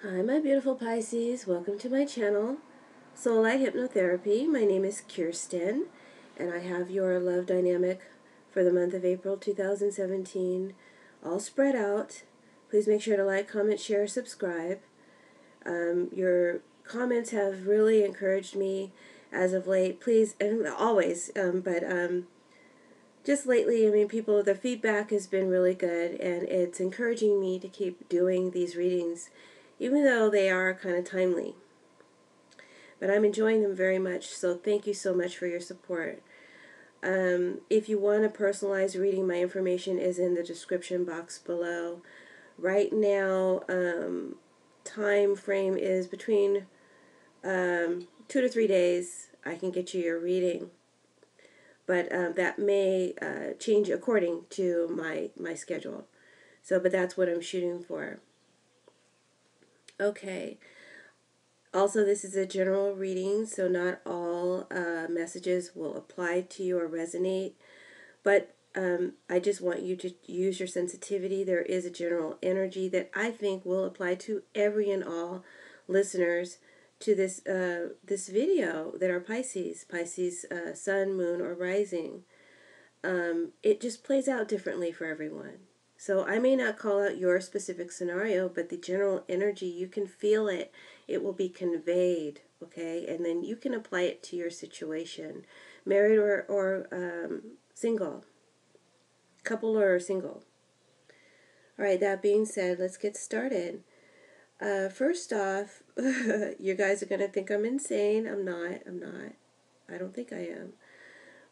Hi, my beautiful Pisces. Welcome to my channel, Soul Light Hypnotherapy. My name is Kirsten, and I have your love dynamic for the month of April 2017 all spread out. Please make sure to like, comment, share, subscribe. Your comments have really encouraged me as of late. Please, and always, but just lately, the feedback has been really good, and it's encouraging me to keep doing these readings, even though they are kind of timely. But I'm enjoying them very much, so thank you so much for your support. If you want a personalized reading, my information is in the description box below. Right now, time frame is between 2 to 3 days. I can get you your reading, but that may change according to my schedule. But that's what I'm shooting for. Okay. Also, this is a general reading, so not all messages will apply to you or resonate. But I just want you to use your sensitivity. There is a general energy that I think will apply to every and all listeners to this video that are Pisces, Sun, Moon, or Rising. It just plays out differently for everyone. So I may not call out your specific scenario, but the general energy, you can feel it. It will be conveyed, okay? And then you can apply it to your situation, married or single, couple or single. All right, that being said, let's get started. First off, you guys are going to think I'm insane. I'm not. I don't think I am.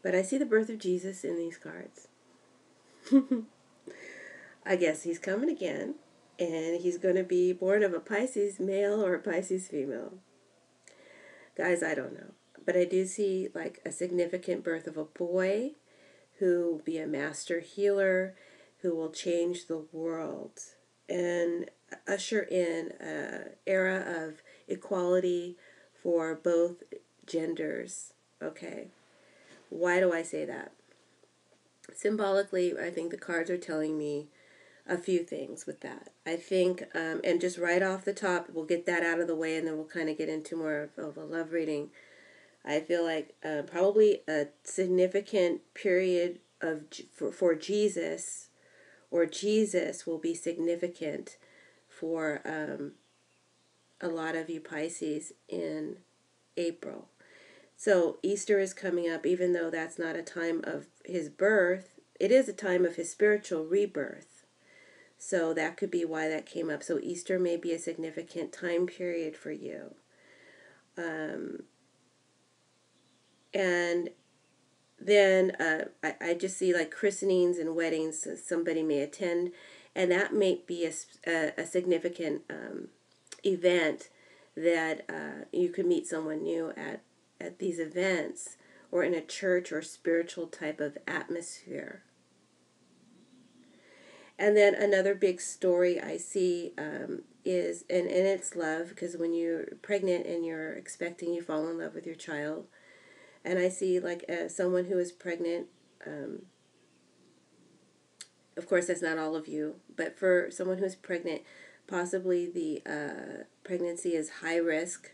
But I see the birth of Jesus in these cards. I guess he's coming again, and he's going to be born of a Pisces male or a Pisces female. Guys, I don't know. But I do see like a significant birth of a boy who will be a master healer, who will change the world and usher in an era of equality for both genders. Okay. Why do I say that? Symbolically, I think the cards are telling me a few things with that. I think, and just right off the top, we'll get that out of the way and then we'll kind of get into more of a love reading. I feel like probably a significant period for Jesus, or Jesus will be significant for a lot of you Pisces in April. So Easter is coming up, even though that's not a time of his birth, it is a time of his spiritual rebirth. So that could be why that came up. So Easter may be a significant time period for you. And then I just see like christenings and weddings somebody may attend. And that may be a significant event that you could meet someone new at these events, or in a church or spiritual type of atmosphere. And then another big story I see is, and it's love, because when you're pregnant and you're expecting, you fall in love with your child. And I see like someone who is pregnant, of course that's not all of you, but for someone who is pregnant, possibly the pregnancy is high risk.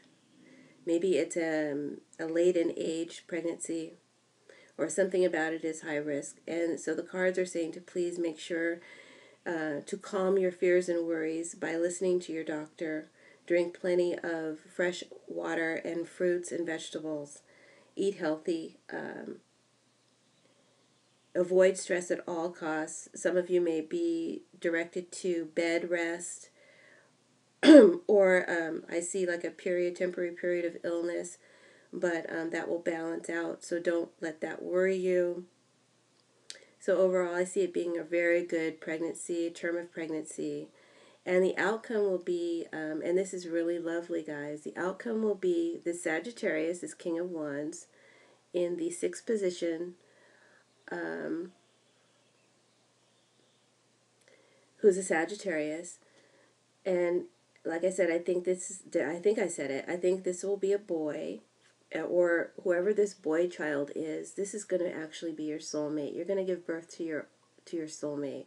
Maybe it's a late in age pregnancy, or something about it is high risk. And so the cards are saying to please make sure to calm your fears and worries by listening to your doctor. Drink plenty of fresh water and fruits and vegetables. Eat healthy. Avoid stress at all costs. Some of you may be directed to bed rest, or I see like a temporary period of illness, but that will balance out. So don't let that worry you. So overall, I see it being a very good pregnancy, term of pregnancy. And the outcome will be, and this is really lovely, guys, the outcome will be the Sagittarius, this King of Wands, in the 6th position, who's a Sagittarius. And like I said, I think I said it, I think this will be a boy, or whoever this boy child is, this is going to actually be your soulmate. You're going to give birth to your soulmate.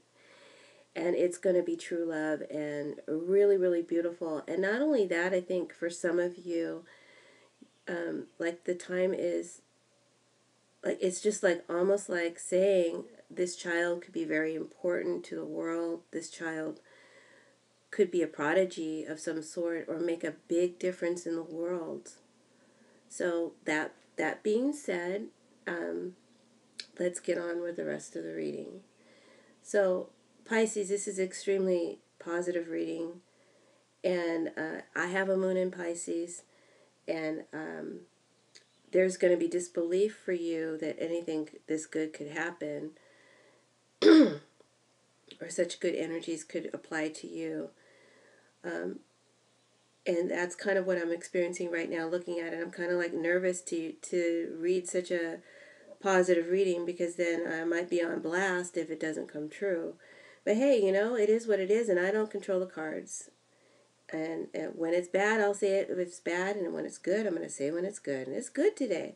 and it's going to be true love and really, really beautiful. And not only that, I think for some of you, like the time is, like, it's just like almost like saying this child could be very important to the world. This child could be a prodigy of some sort or make a big difference in the world. So that being said, let's get on with the rest of the reading. So Pisces, this is extremely positive reading, and I have a moon in Pisces, and there's going to be disbelief for you that anything this good could happen, or such good energies could apply to you. And that's kind of what I'm experiencing right now looking at it. I'm kind of like nervous to read such a positive reading, because then I might be on blast if it doesn't come true. But hey, it is what it is, and I don't control the cards. And when it's bad, I'll say it if it's bad, and when it's good, I'm going to say when it's good. And it's good today.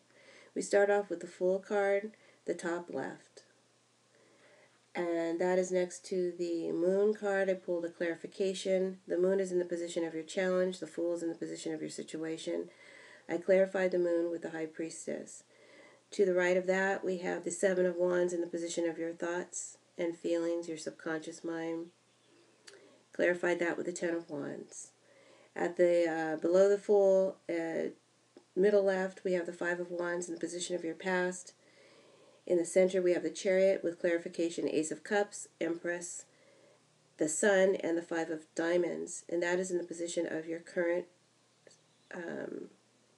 We start off with the Fool card, the top left. And that is next to the Moon card. I pulled a clarification. The Moon is in the position of your challenge. The Fool is in the position of your situation. I clarified the Moon with the High Priestess. To the right of that, we have the Seven of Wands in the position of your thoughts and feelings, your subconscious mind. Clarified that with the Ten of Wands. At the below the Fool, middle left, we have the Five of Wands in the position of your past. In the center, we have the Chariot with clarification, Ace of Cups, Empress, the Sun, and the Five of Diamonds. And that is in the position of your current,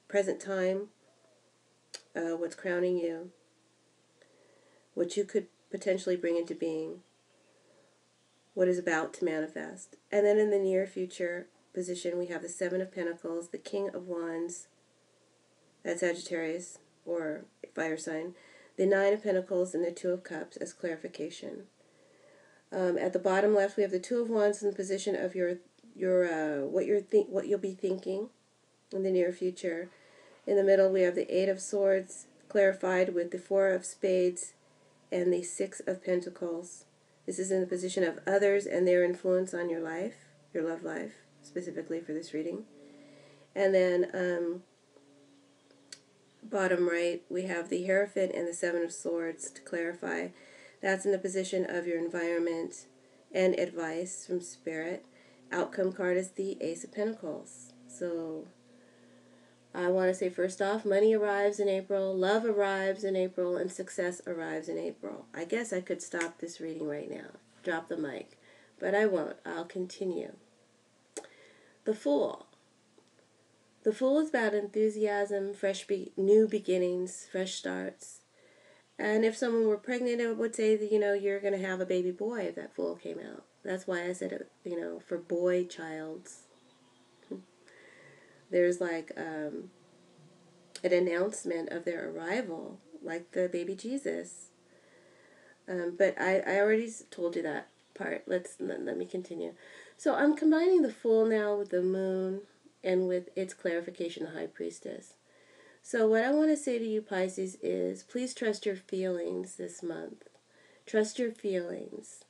present time, what's crowning you, what you could potentially bring into being, what is about to manifest. And then in the near future position, we have the Seven of Pentacles, the King of Wands, that's Sagittarius or fire sign, the Nine of Pentacles, and the Two of Cups as clarification. At the bottom left, we have the Two of Wands in the position of your what you'll be thinking in the near future. In the middle, we have the Eight of Swords clarified with the Four of Spades and the Six of Pentacles. This is in the position of others and their influence on your life, your love life, specifically for this reading. And then bottom right, we have the Hierophant and the Seven of Swords to clarify. That's in the position of your environment and advice from Spirit. Outcome card is the Ace of Pentacles. So I want to say first off, money arrives in April, love arrives in April, and success arrives in April. I guess I could stop this reading right now, drop the mic, but I won't. I'll continue. The Fool. The Fool is about enthusiasm, new beginnings, fresh starts. And if someone were pregnant, I would say that, you're going to have a baby boy if that Fool came out. That's why I said it, for boy childs. There's like an announcement of their arrival, like the baby Jesus. But I already told you that part. Let me continue. So I'm combining the Fool now with the Moon and with its clarification, the High Priestess. So what I want to say to you, Pisces, is please trust your feelings this month. Trust your feelings.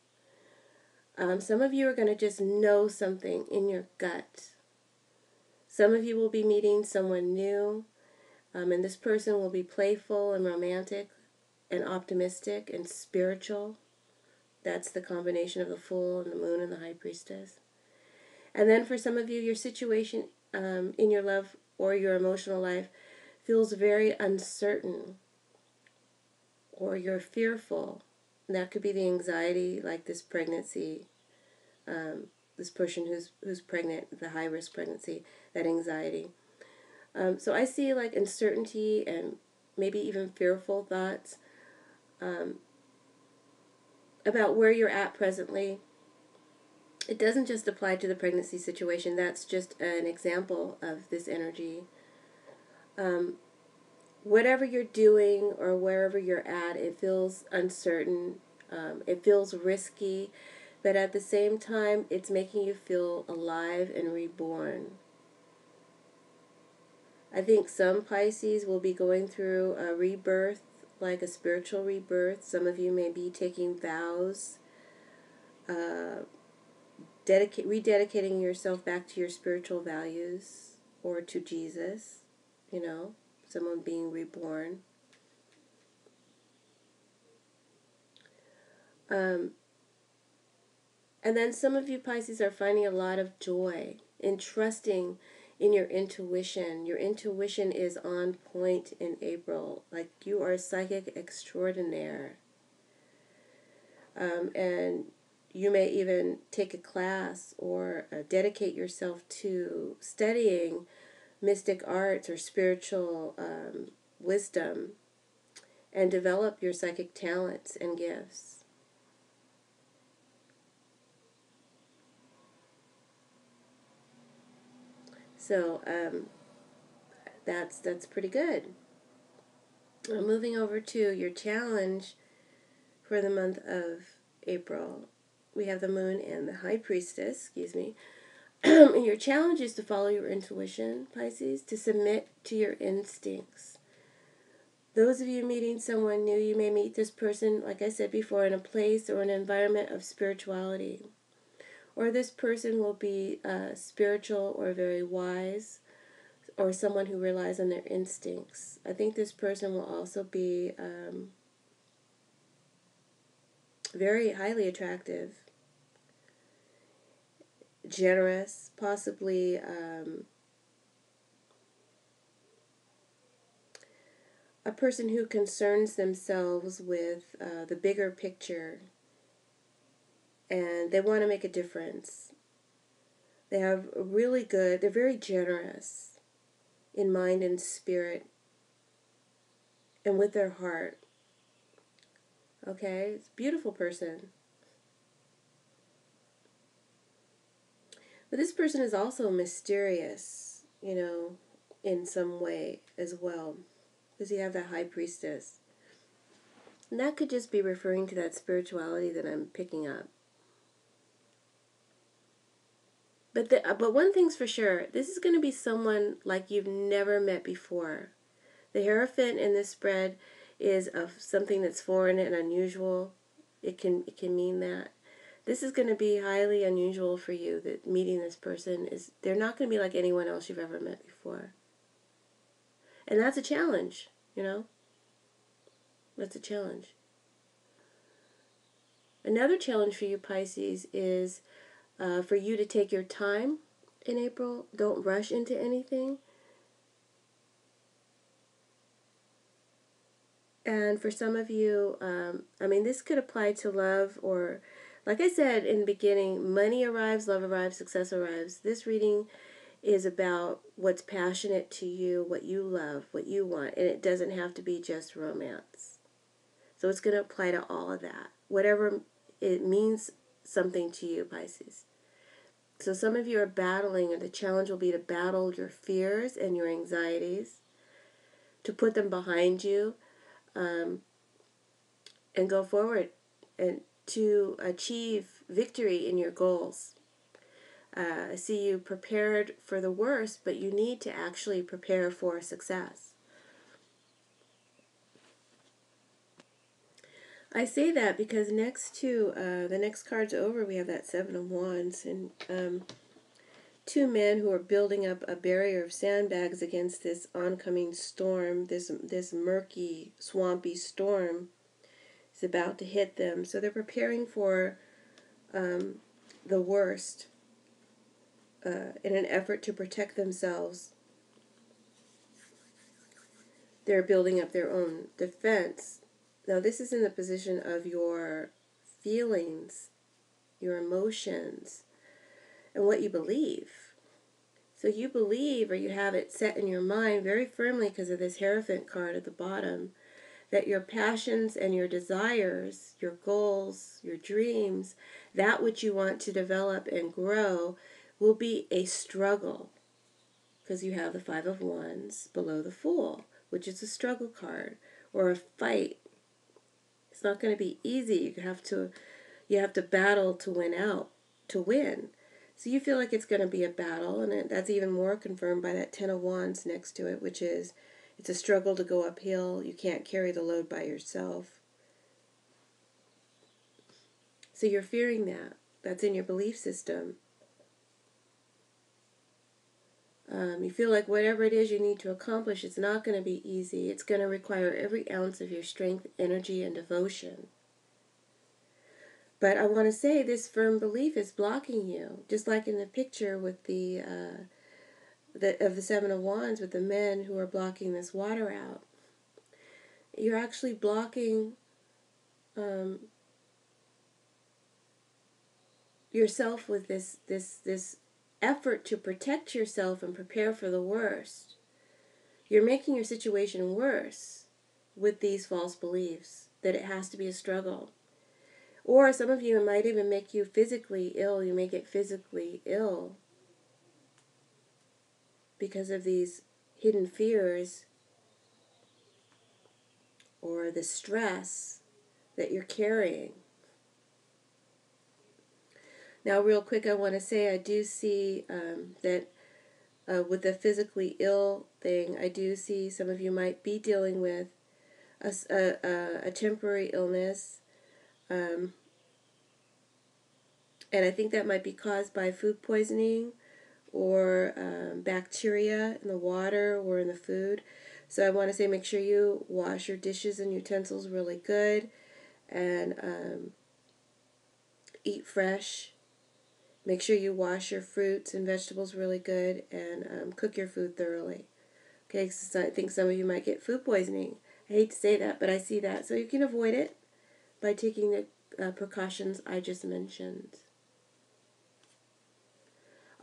Some of you are going to just know something in your gut. Some of you will be meeting someone new, and this person will be playful and romantic and optimistic and spiritual. That's the combination of the Fool and the Moon and the High Priestess. And then for some of you, your situation in your love or your emotional life feels very uncertain, or you're fearful. And that could be the anxiety, like this pregnancy, this person who's pregnant, the high-risk pregnancy, that anxiety. So I see like uncertainty and maybe even fearful thoughts about where you're at presently. It doesn't just apply to the pregnancy situation. That's just an example of this energy. Whatever you're doing or wherever you're at, it feels uncertain. It feels risky. But at the same time, it's making you feel alive and reborn. I think some Pisces will be going through a rebirth, like a spiritual rebirth. Some of you may be taking vows uh, rededicating yourself back to your spiritual values or to Jesus, you know, someone being reborn. And then some of you Pisces are finding a lot of joy in trusting in your intuition. Your intuition is on point in April. Like, you are a psychic extraordinaire. And you may even take a class or dedicate yourself to studying mystic arts or spiritual wisdom and develop your psychic talents and gifts. So that's pretty good. Moving over to your challenge for the month of April, we have the moon and the high priestess, excuse me. Your challenge is to follow your intuition, Pisces, to submit to your instincts. Those of you meeting someone new, you may meet this person, like I said before, in a place or an environment of spirituality. Or this person will be spiritual or very wise, or someone who relies on their instincts. I think this person will also be very highly attractive, generous, possibly a person who concerns themselves with the bigger picture, and they want to make a difference. They have they're very generous in mind and spirit and with their heart. Okay? It's a beautiful person. But this person is also mysterious, you know, in some way as well, because you have that high priestess. And that could just be referring to that spirituality that I'm picking up. But one thing's for sure, this is going to be someone like you've never met before. The Hierophant in this spread is of something that's foreign and unusual. It can mean that. This is going to be highly unusual for you, that meeting this person they're not going to be like anyone else you've ever met before. And that's a challenge, you know? That's a challenge. Another challenge for you, Pisces, is for you to take your time in April. Don't rush into anything. And for some of you, this could apply to love, or, like I said in the beginning, money arrives, love arrives, success arrives. This reading is about what's passionate to you, what you love, what you want, and it doesn't have to be just romance. So it's going to apply to all of that, whatever it means something to you, Pisces. So some of you are battling, and the challenge will be to battle your fears and your anxieties, to put them behind you, and go forward and to achieve victory in your goals. I see you prepared for the worst, but you need to actually prepare for success. I say that because next to the next card's over, we have that Seven of Wands, and two men who are building up a barrier of sandbags against this oncoming storm, this murky, swampy storm is about to hit them. So they're preparing for the worst in an effort to protect themselves. They're building up their own defense. Now, this is in the position of your feelings, your emotions, and what you believe. So you believe, or you have it set in your mind very firmly because of this Hierophant card at the bottom, that your passions and your desires, your goals, your dreams, that which you want to develop and grow, will be a struggle. Because you have the Five of Wands below the Fool, which is a struggle card, or a fight. It's not going to be easy. You have to battle to win. So you feel like it's going to be a battle, and that's even more confirmed by that Ten of Wands next to it, which is it's a struggle to go uphill. You can't carry the load by yourself. So you're fearing that. That's in your belief system. You feel like whatever it is you need to accomplish, it's not going to be easy. It's going to require every ounce of your strength, energy, and devotion. But I want to say this firm belief is blocking you, just like in the picture with the Seven of Wands with the men who are blocking this water out. You're actually blocking yourself with this effort to protect yourself and prepare for the worst. You're making your situation worse with these false beliefs that it has to be a struggle. Or some of you, it might even make you physically ill. You may get physically ill because of these hidden fears or the stress that you're carrying. Now, real quick, I want to say I do see that with the physically ill thing, I do see some of you might be dealing with a temporary illness. And I think that might be caused by food poisoning or bacteria in the water or in the food. So I want to say make sure you wash your dishes and utensils really good and eat fresh. Make sure you wash your fruits and vegetables really good and cook your food thoroughly. Okay, so I think some of you might get food poisoning. I hate to say that, but I see that. So you can avoid it by taking the precautions I just mentioned.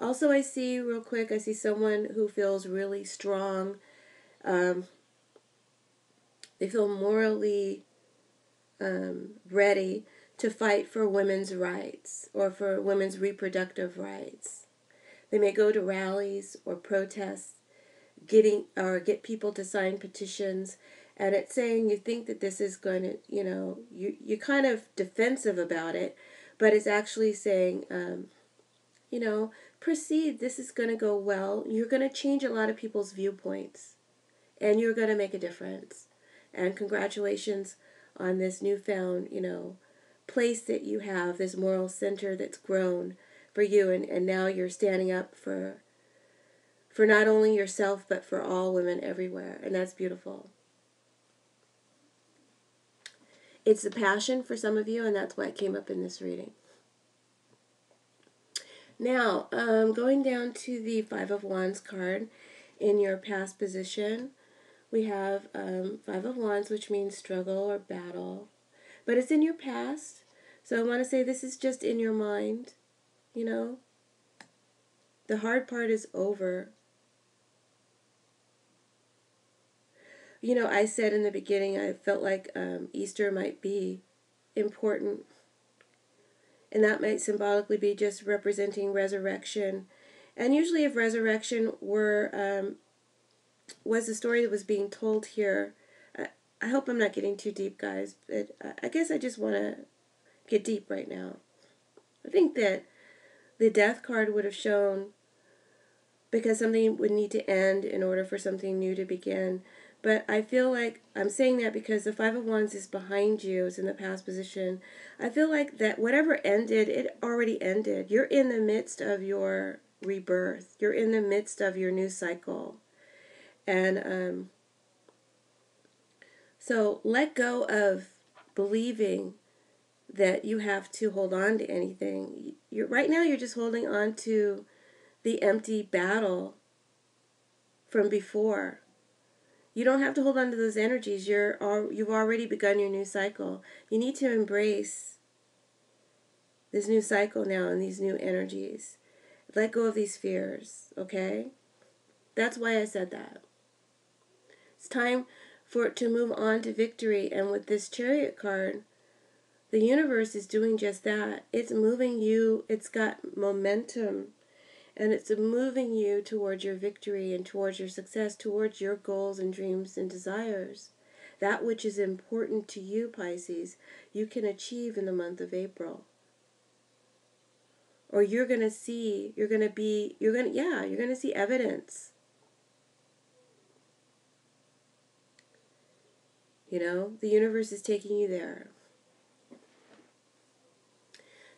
Also, I see, real quick, I see someone who feels really strong. They feel morally ready to fight for women's rights or for women's reproductive rights. They may go to rallies or protests, get people to sign petitions, and it's saying you think that this is going to, you're kind of defensive about it, but it's actually saying, proceed, this is going to go well. You're going to change a lot of people's viewpoints, and you're going to make a difference. And congratulations on this newfound, place that you have, this moral center that's grown for you, and now you're standing up for not only yourself, but for all women everywhere, and that's beautiful. It's a passion for some of you, and that's why it came up in this reading. Now, going down to the Five of Wands card in your past position, we have Five of Wands, which means struggle or battle. But it's in your past, so I want to say this is just in your mind, The hard part is over. I said in the beginning I felt like Easter might be important. And that might symbolically be just representing resurrection. And usually if resurrection was the story that was being told here, I hope I'm not getting too deep, guys, but I guess I just want to get deep right now. I think that the death card would have shown because something would need to end in order for something new to begin. But I feel like I'm saying that because the Five of Wands is behind you, it's in the past position. I feel like that whatever ended, it already ended. You're in the midst of your rebirth. You're in the midst of your new cycle. And so let go of believing that you have to hold on to anything. Right now you're just holding on to the empty battle from before. You don't have to hold on to those energies. You've already begun your new cycle. You need to embrace this new cycle now and these new energies. Let go of these fears, okay? That's why I said that. It's time for it to move on to victory. And with this Chariot card, the universe is doing just that. It's moving you. It's got momentum. And it's moving you towards your victory and towards your success, towards your goals and dreams and desires. That which is important to you, Pisces, you can achieve in the month of April. Or you're going to see evidence. The universe is taking you there.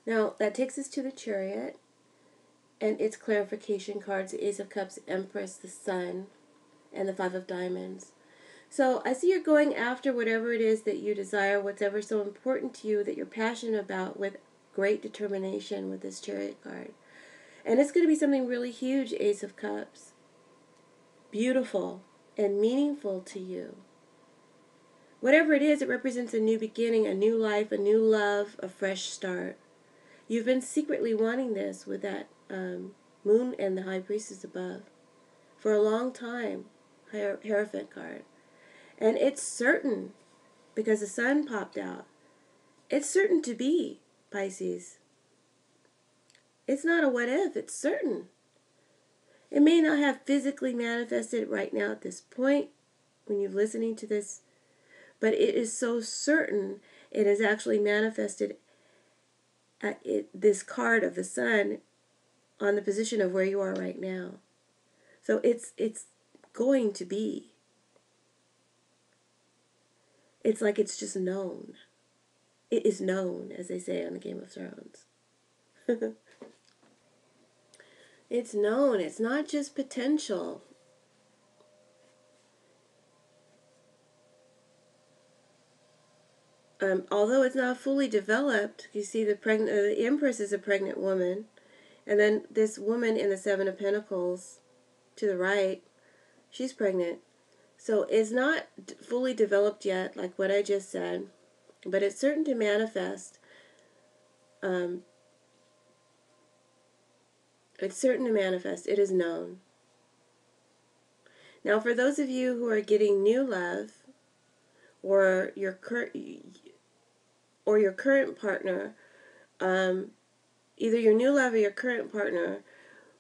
Now, that takes us to the Chariot and its clarification cards, the Ace of Cups, Empress, the Sun, and the Five of Diamonds. So I see you're going after whatever it is that you desire, whatever so important to you that you're passionate about, with great determination with this Chariot card. And it's going to be something really huge, Ace of Cups. Beautiful and meaningful to you. Whatever it is, it represents a new beginning, a new life, a new love, a fresh start. You've been secretly wanting this with that Moon and the High Priestess above for a long time, Hierophant card. And it's certain, because the Sun popped out, it's certain to be, Pisces. It's not a what if, it's certain. It may not have physically manifested right now at this point when you're listening to this, but it is so certain it has actually manifested this card of the Sun on the position of where you are right now. So it's going to be. It's like it's just known. It is known, as they say on the Game of Thrones. It's known. It's not just potential. Although it's not fully developed, you see the Empress is a pregnant woman, and then this woman in the Seven of Pentacles to the right, she's pregnant. So it's not fully developed yet, like what I just said, but it's certain to manifest. It's certain to manifest. It is known. Now, for those of you who are getting new love, or your current partner, either your new love or your current partner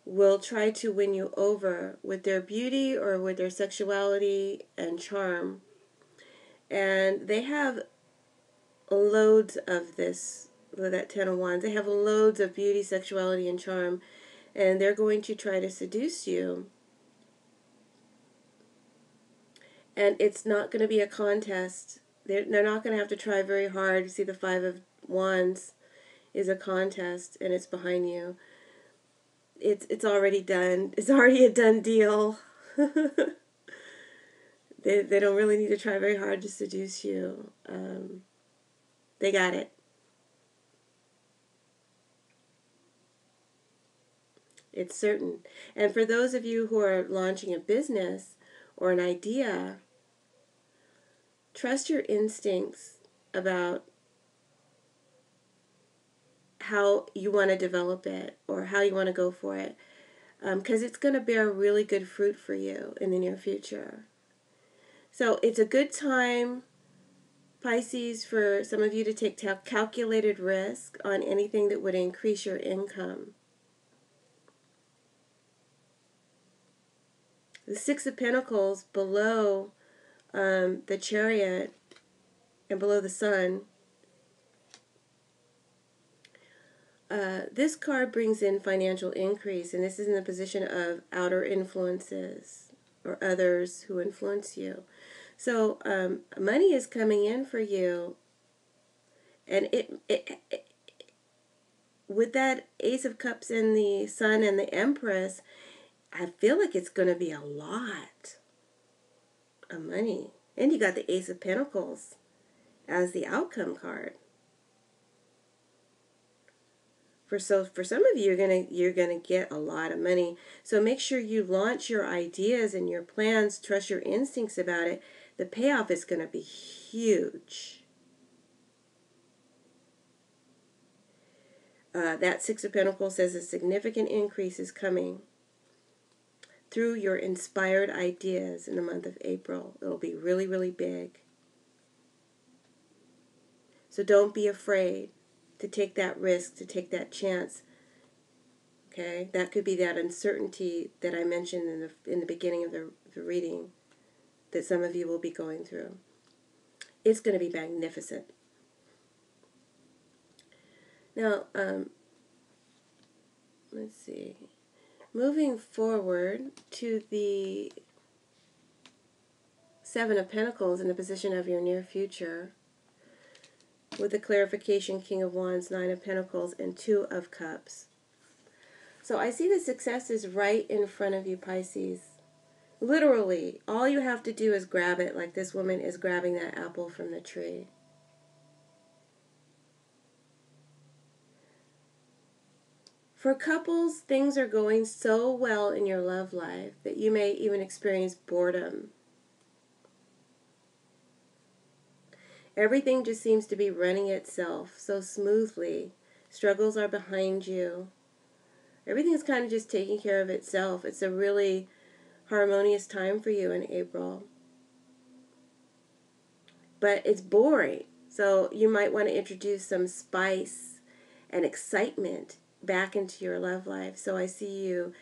will try to win you over with their beauty or with their sexuality and charm. And they have loads of this, with that Ten of Wands. They have loads of beauty, sexuality, and charm. And they're going to try to seduce you. And it's not going to be a contest. They're not going to have to try very hard. You see, the Five of Wands is a contest, and it's behind you. It's already done. It's already a done deal. They don't really need to try very hard to seduce you. They got it. It's certain. And for those of you who are launching a business or an idea, trust your instincts about how you want to develop it or how you want to go for it, because it's going to bear really good fruit for you in the near future. So it's a good time, Pisces, for some of you to take calculated risk on anything that would increase your income. The Six of Pentacles below the Chariot and below the Sun, this card brings in financial increase, and this is in the position of outer influences or others who influence you. So money is coming in for you, and it with that Ace of Cups and the Sun and the Empress, I feel like it's going to be a lot of money. And you got the Ace of Pentacles as the outcome card. For some of you, you're gonna get a lot of money. So make sure you launch your ideas and your plans. Trust your instincts about it. The payoff is going to be huge. That Six of Pentacles says a significant increase is coming through your inspired ideas in the month of April. It'll be really, really big. So don't be afraid to take that risk, to take that chance. Okay, that could be that uncertainty that I mentioned in the beginning of the reading that some of you will be going through. It's going to be magnificent. Now, let's see. Moving forward to the Seven of Pentacles in the position of your near future. with the clarification, King of Wands, Nine of Pentacles, and Two of Cups. So I see the success is right in front of you, Pisces. Literally, all you have to do is grab it like this woman is grabbing that apple from the tree. For couples, things are going so well in your love life that you may even experience boredom. Everything just seems to be running itself so smoothly. Struggles are behind you. Everything's kind of just taking care of itself. It's a really harmonious time for you in April. But it's boring. So you might want to introduce some spice and excitement back into your love life. So I see you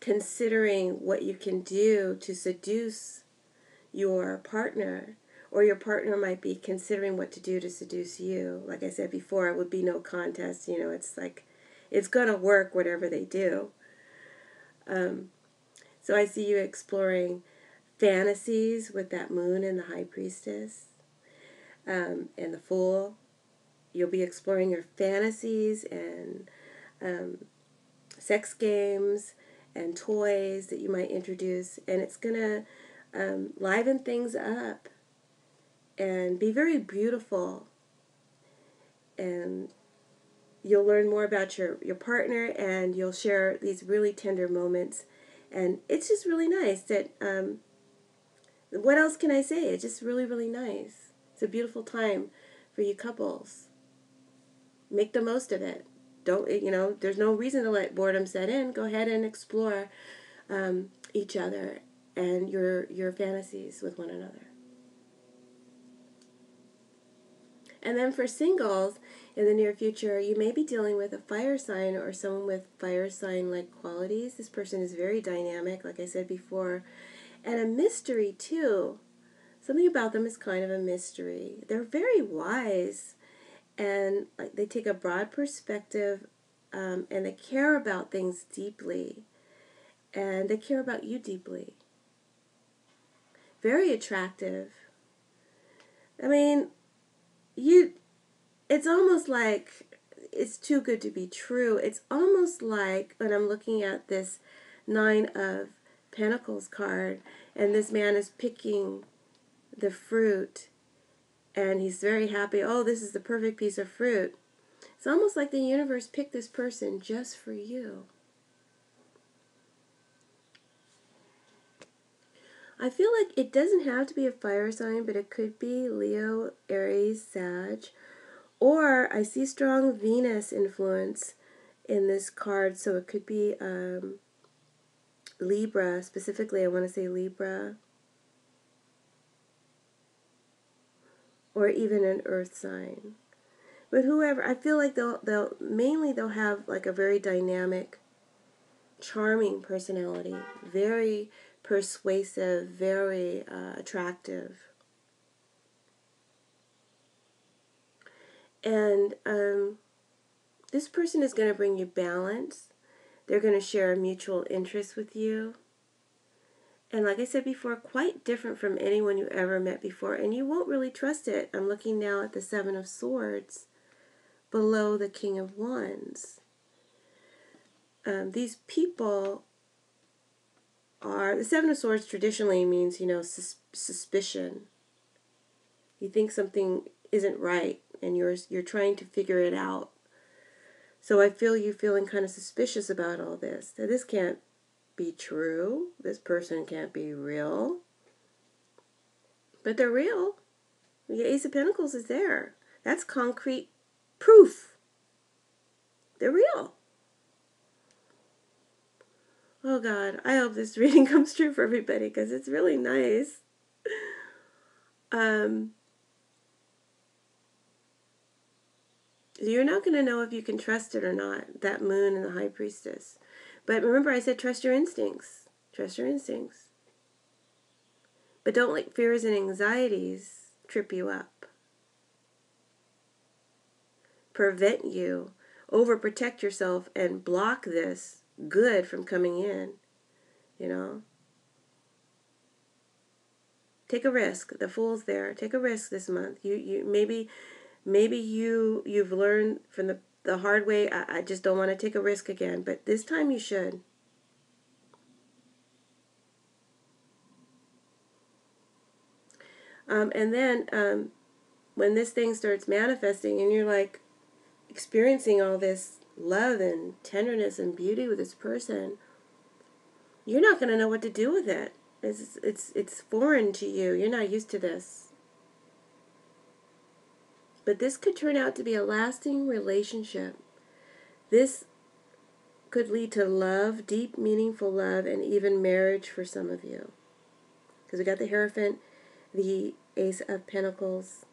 considering what you can do to seduce your partner, or your partner might be considering what to do to seduce you. Like I said before, it would be no contest. You know, it's like it's going to work whatever they do. So I see you exploring fantasies with that moon and the High Priestess and the Fool. You'll be exploring your fantasies and sex games and toys that you might introduce, and it's going to liven things up and be very beautiful. And you'll learn more about your partner, and you'll share these really tender moments. And it's just really nice that, what else can I say? It's just really, really nice. It's a beautiful time for you couples. Make the most of it. Don't, there's no reason to let boredom set in. Go ahead and explore each other and your fantasies with one another. And then for singles, in the near future, you may be dealing with a fire sign or someone with fire sign-like qualities. This person is very dynamic, like I said before, and a mystery too. Something about them is kind of a mystery. They're very wise, and they take a broad perspective, and they care about things deeply, and they care about you deeply. Very attractive. I mean, it's almost like it's too good to be true. It's almost like when I'm looking at this Nine of Pentacles card, and this man is picking the fruit, and he's very happy. Oh, this is the perfect piece of fruit. It's almost like the universe picked this person just for you. I feel like it doesn't have to be a fire sign, but it could be Leo, Aries, Sag. Or I see strong Venus influence in this card, so it could be Libra. Specifically, I want to say Libra. Or even an earth sign. But whoever, I feel like they'll have like a very dynamic, charming personality. Very persuasive, very attractive. And this person is going to bring you balance. They're going to share a mutual interest with you. And like I said before, quite different from anyone you ever met before. And you won't really trust it. I'm looking now at the Seven of Swords below the King of Wands. These people are, the Seven of Swords traditionally means, suspicion. You think something isn't right, and you're trying to figure it out. So I feel you feeling kind of suspicious about all this. Now, this can't be true. This person can't be real. But they're real. The Ace of Pentacles is there. That's concrete proof. They're real. Oh God, I hope this reading comes true for everybody, because it's really nice. You're not going to know if you can trust it or not, that moon and the High Priestess. But remember, I said trust your instincts. Trust your instincts. But don't let fears and anxieties trip you up. Prevent you. Overprotect yourself and block this good from coming in. Take a risk. The Fool's there. Take a risk this month. Maybe you've learned from the hard way. I just don't want to take a risk again. But this time you should. And then when this thing starts manifesting and you're like experiencing all this love and tenderness and beauty with this person, you're not going to know what to do with it. It's foreign to you. You're not used to this. But this could turn out to be a lasting relationship. This could lead to love, deep, meaningful love, and even marriage for some of you. Because we got the Hierophant, the Ace of Pentacles.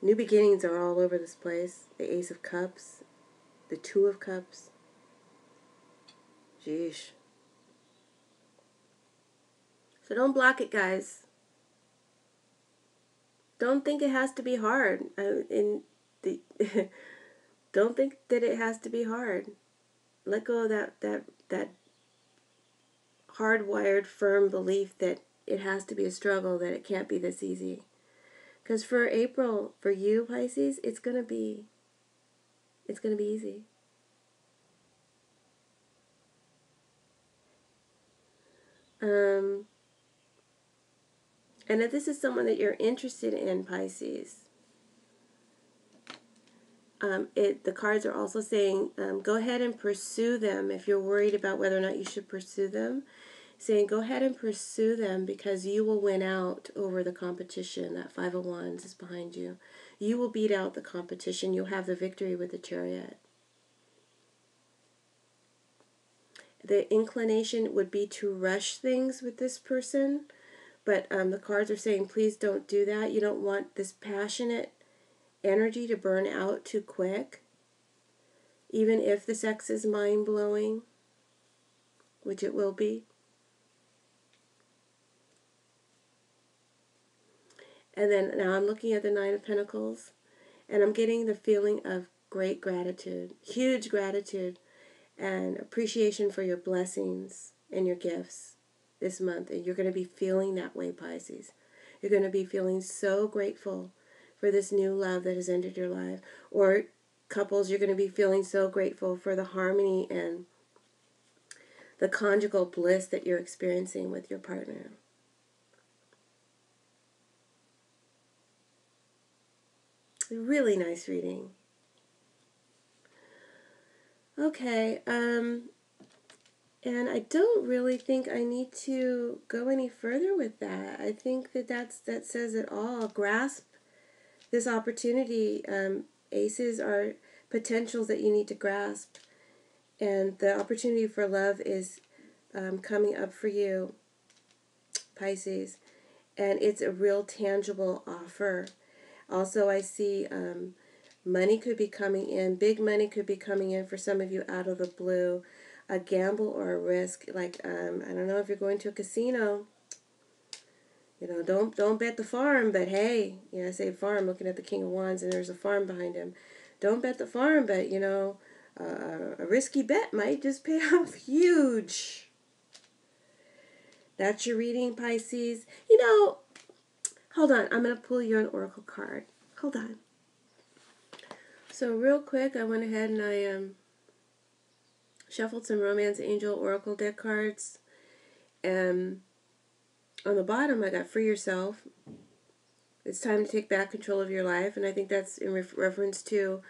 New beginnings are all over this place. The Ace of Cups, the Two of Cups. Jeesh. So don't block it, guys. Don't think it has to be hard. Don't think that it has to be hard. Let go of that hardwired, firm belief that it has to be a struggle, that it can't be this easy. Because for April, for you, Pisces, it's gonna be easy. And if this is someone that you're interested in, Pisces, the cards are also saying, go ahead and pursue them if you're worried about whether or not you should pursue them. Saying, go ahead and pursue them because you will win out over the competition. That Five of Wands is behind you. You will beat out the competition. You'll have the victory with the Chariot. The inclination would be to rush things with this person, but the cards are saying, please don't do that. You don't want this passionate energy to burn out too quick, even if the sex is mind-blowing, which it will be. And then now I'm looking at the Nine of Pentacles, and I'm getting the feeling of great gratitude, huge gratitude, and appreciation for your blessings and your gifts this month. And you're going to be feeling that way, Pisces. You're going to be feeling so grateful for this new love that has entered your life. Or couples, you're going to be feeling so grateful for the harmony and the conjugal bliss that you're experiencing with your partner. Really nice reading. Okay, and I don't really think I need to go any further with that. I think that says it all. Grasp this opportunity. Aces are potentials that you need to grasp, and the opportunity for love is coming up for you, Pisces, and it's a real tangible offer. Also, I see money could be coming in. Big money could be coming in for some of you out of the blue. A gamble or a risk. Like, I don't know if you're going to a casino. You know, don't bet the farm, but hey, you know, I say farm, looking at the King of Wands, and there's a farm behind him. Don't bet the farm, but, you know, a risky bet might just pay off huge. That's your reading, Pisces. You know, hold on. I'm going to pull you an oracle card. Hold on. So real quick, I went ahead and I shuffled some Romance Angel Oracle deck cards. And on the bottom, I got Free Yourself. It's time to take back control of your life. And I think that's in reference to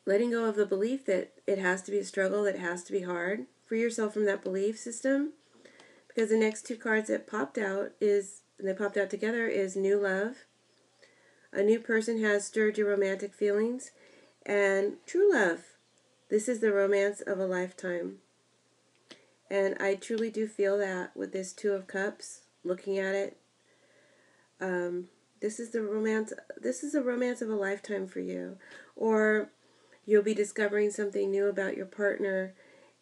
letting go of the belief that it has to be a struggle, that it has to be hard. Free yourself from that belief system. Because the next two cards that popped out together is New Love. A new person has stirred your romantic feelings. And True Love. This is the romance of a lifetime. And I truly do feel that with this Two of Cups, looking at it. This is the romance of a lifetime for you. Or you'll be discovering something new about your partner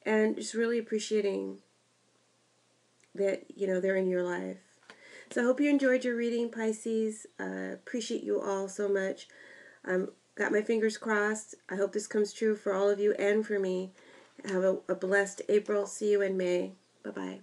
and just really appreciating that, you know, they're in your life. So I hope you enjoyed your reading, Pisces. Appreciate you all so much. Got my fingers crossed. I hope this comes true for all of you and for me. Have a blessed April. See you in May. Bye-bye.